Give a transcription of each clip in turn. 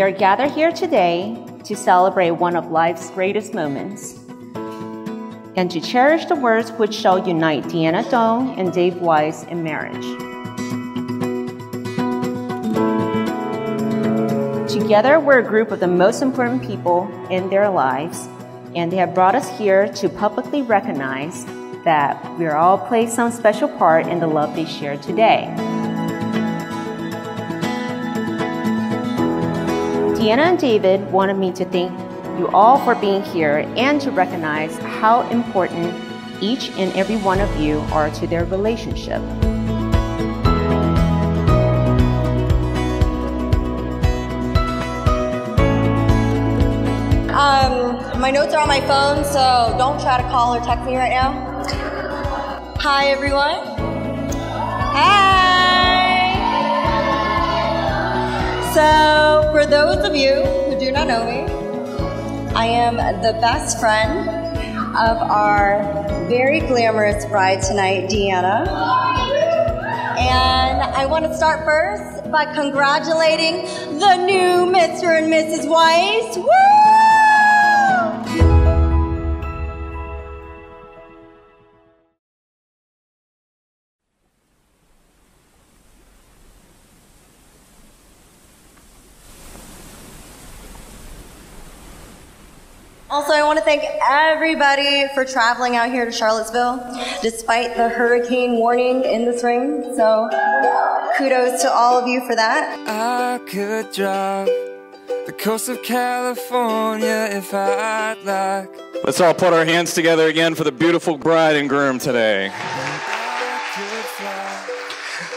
We are gathered here today to celebrate one of life's greatest moments and to cherish the words which shall unite Deanna Doan and Dave Wise in marriage. Together, we're a group of the most important people in their lives, and they have brought us here to publicly recognize that we are all play some special part in the love they share today. Deanna and David wanted me to thank you all for being here and to recognize how important each and every one of you are to their relationship. My notes are on my phone, so don't try to call or text me right now. Hi, everyone. Hi. So, for those of you who do not know me, I am the best friend of our very glamorous bride tonight, Deanna. And I want to start first by congratulating the new Mr. and Mrs. Weiss. Woo! Also, I want to thank everybody for traveling out here to Charlottesville, despite the hurricane warning in the spring. So, kudos to all of you for that. I could drive the coast of California if I'd like. Let's all put our hands together again for the beautiful bride and groom today.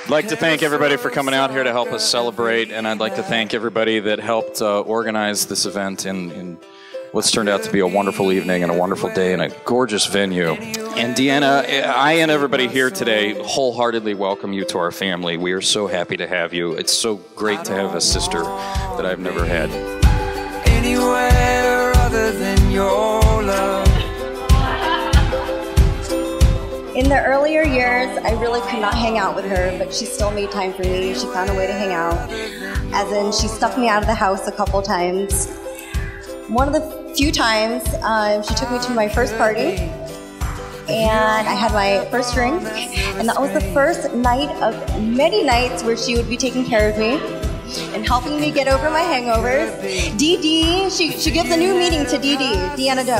I'd like to thank everybody for coming out here to help us celebrate, and I'd like to thank everybody that helped organize this event in what's turned out to be a wonderful evening and a wonderful day and a gorgeous venue. And Deanna, I and everybody here today wholeheartedly welcome you to our family. We are so happy to have you. It's so great to have a sister that I've never had. Anywhere other than your love. In the earlier years, I really could not hang out with her, but she still made time for me. She found a way to hang out. As in, she stuffed me out of the house a couple times. One of the few times, she took me to my first party, and I had my first drink, and that was the first night of many nights where she would be taking care of me and helping me get over my hangovers. Dee Dee, she gives a new meaning to Dee Dee, Deanna Doan.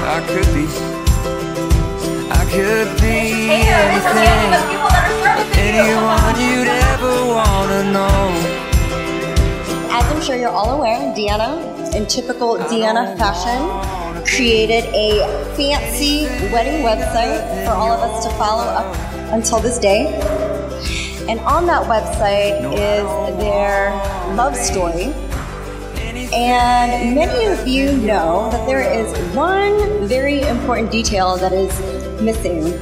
I could be anything, anyone you'd ever want to know. As I'm sure you're all aware, Deanna, in typical Deanna fashion, created a fancy wedding website for all of us to follow up until this day. And on that website is their love story. And many of you know that there is one very important detail that is missing.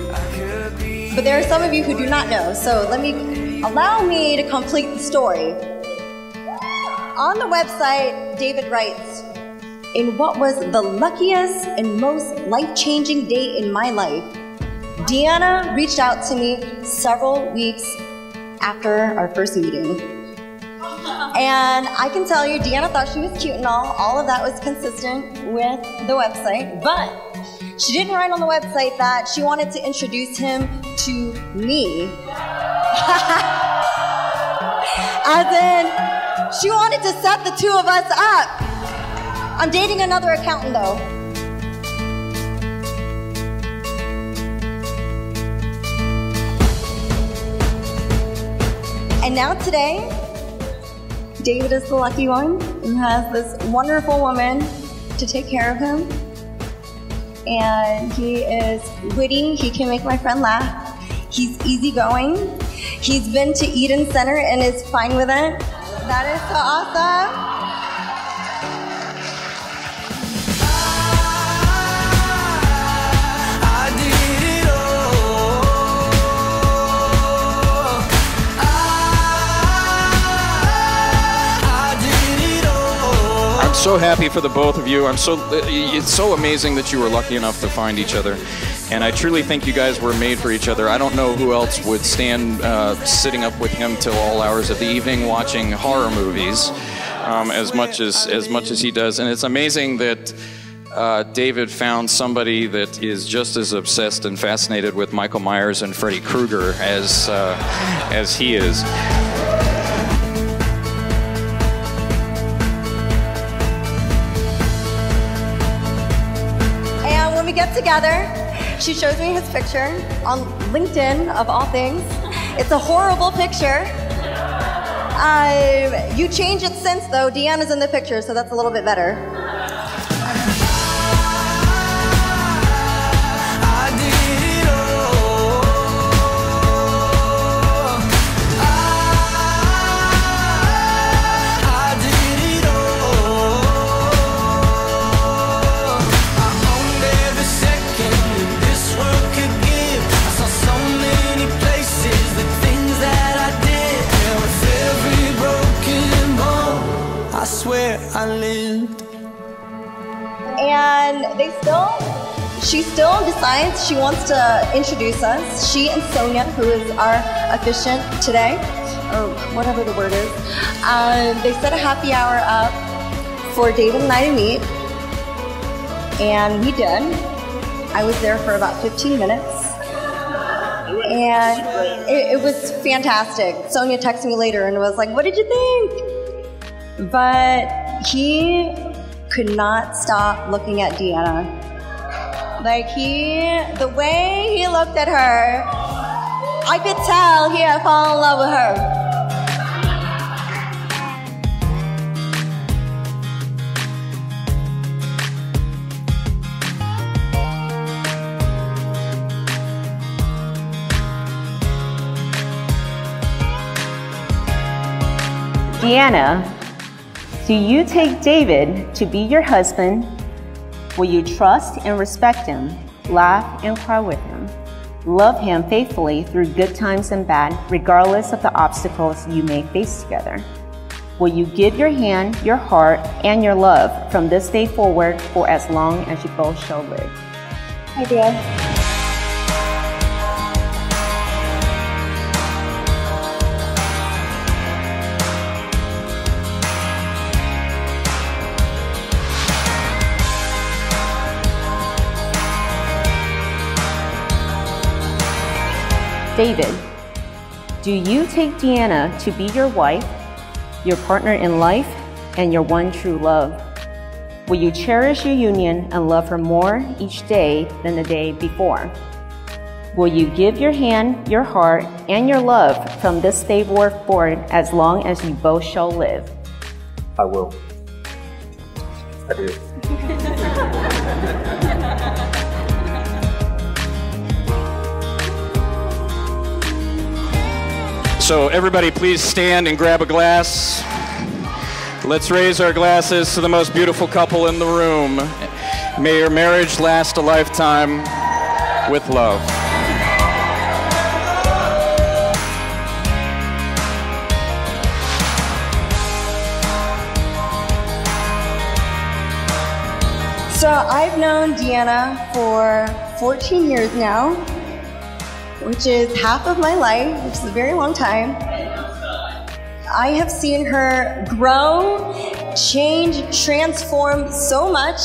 But there are some of you who do not know, so allow me to complete the story. On the website, David writes, "In what was the luckiest and most life-changing day in my life, Deanna reached out to me several weeks after our first meeting." And I can tell you, Deanna thought she was cute and all of that was consistent with the website, but she didn't write on the website that she wanted to introduce him to me. As in, she wanted to set the two of us up. I'm dating another accountant, though. And now today, David is the lucky one and has this wonderful woman to take care of him. And he is witty. He can make my friend laugh. He's easygoing. He's been to Eden Center and is fine with it. That is so awesome. so happy for the both of you. It's so amazing that you were lucky enough to find each other. And I truly think you guys were made for each other. I don't know who else would stand sitting up with him till all hours of the evening watching horror movies as much as he does. And it's amazing that David found somebody that is just as obsessed and fascinated with Michael Myers and Freddy Krueger as he is. And when we get together, she shows me his picture on LinkedIn, of all things. It's a horrible picture. You changed it since, though. Deanna's in the picture, so that's a little bit better. I lived. And she still decides she wants to introduce us. She and Sonia, who is our officiant today, or whatever the word is, they set a happy hour up for David and I to meet. And we did. I was there for about 15 minutes. And it was fantastic. Sonia texted me later and was like, "What did you think?" But he could not stop looking at Deanna. Like the way he looked at her, I could tell he had fallen in love with her. Deanna, do you take David to be your husband? Will you trust and respect him, laugh and cry with him, love him faithfully through good times and bad, regardless of the obstacles you may face together? Will you give your hand, your heart, and your love from this day forward for as long as you both shall live? Hi, Dad. David, do you take Deanna to be your wife, your partner in life, and your one true love? Will you cherish your union and love her more each day than the day before? Will you give your hand, your heart, and your love from this day forward as long as you both shall live? I will. I do. So everybody please stand and grab a glass. Let's raise our glasses to the most beautiful couple in the room. May your marriage last a lifetime with love. So I've known Deanna for 14 years now, which is half of my life, which is a very long time. I have seen her grow, change, transform so much,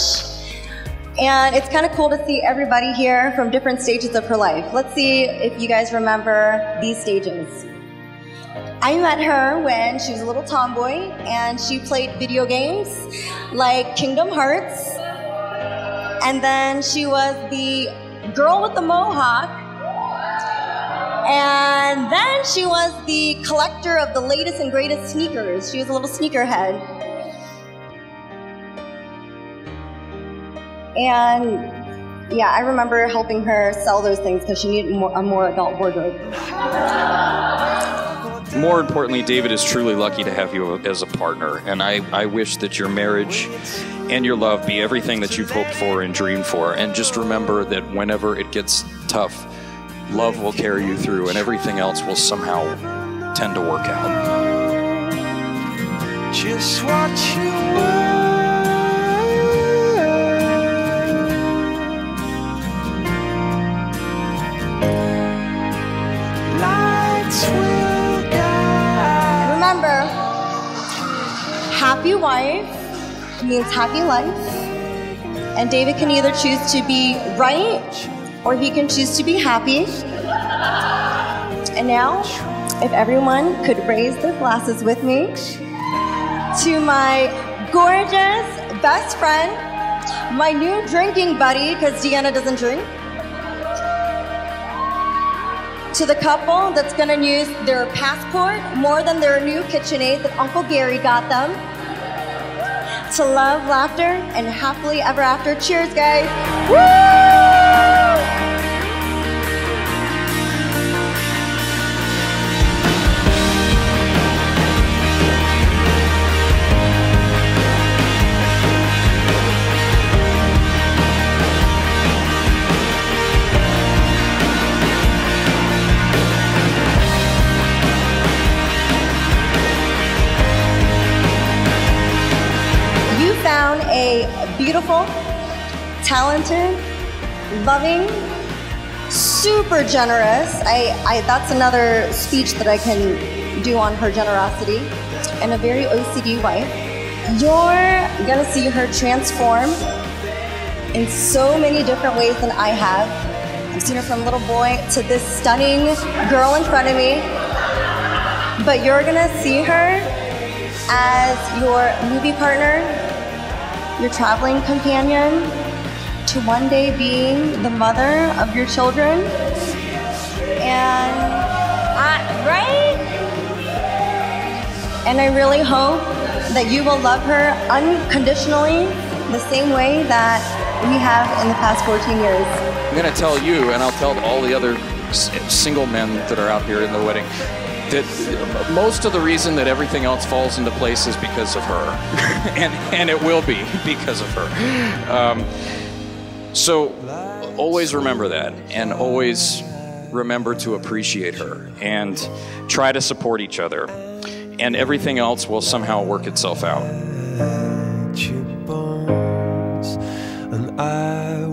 and it's kind of cool to see everybody here from different stages of her life. Let's see if you guys remember these stages. I met her when she was a little tomboy, and she played video games like Kingdom Hearts, and then she was the girl with the mohawk, and then she was the collector of the latest and greatest sneakers. She was a little sneakerhead. And yeah, I remember helping her sell those things because she needed a more adult wardrobe. More importantly, David is truly lucky to have you as a partner, and I wish that your marriage and your love be everything that you've hoped for and dreamed for. And just remember that whenever it gets tough, love will carry you through, and everything else will somehow tend to work out. Just watch you work. means happy life. And David can either choose to be right or he can choose to be happy. And now, if everyone could raise their glasses with me to my gorgeous best friend, my new drinking buddy, because Deanna doesn't drink, to the couple that's going to use their passport more than their new KitchenAid that Uncle Gary got them, to love, laughter, and happily ever after. Cheers, guys. Woo! Found a beautiful, talented, loving, super generous. That's another speech that I can do on her generosity, and a very OCD wife. You're gonna see her transform in so many different ways than I have. I've seen her from little boy to this stunning girl in front of me. But you're gonna see her as your movie partner, your traveling companion, to one day being the mother of your children. And right? And I really hope that you will love her unconditionally the same way that we have in the past 14 years. I'm going to tell you, and I'll tell all the other single men that are out here in the wedding, that most of the reason that everything else falls into place is because of her. and it will be because of her. So always remember that, and always remember to appreciate her, and try to support each other, and everything else will somehow work itself out. And I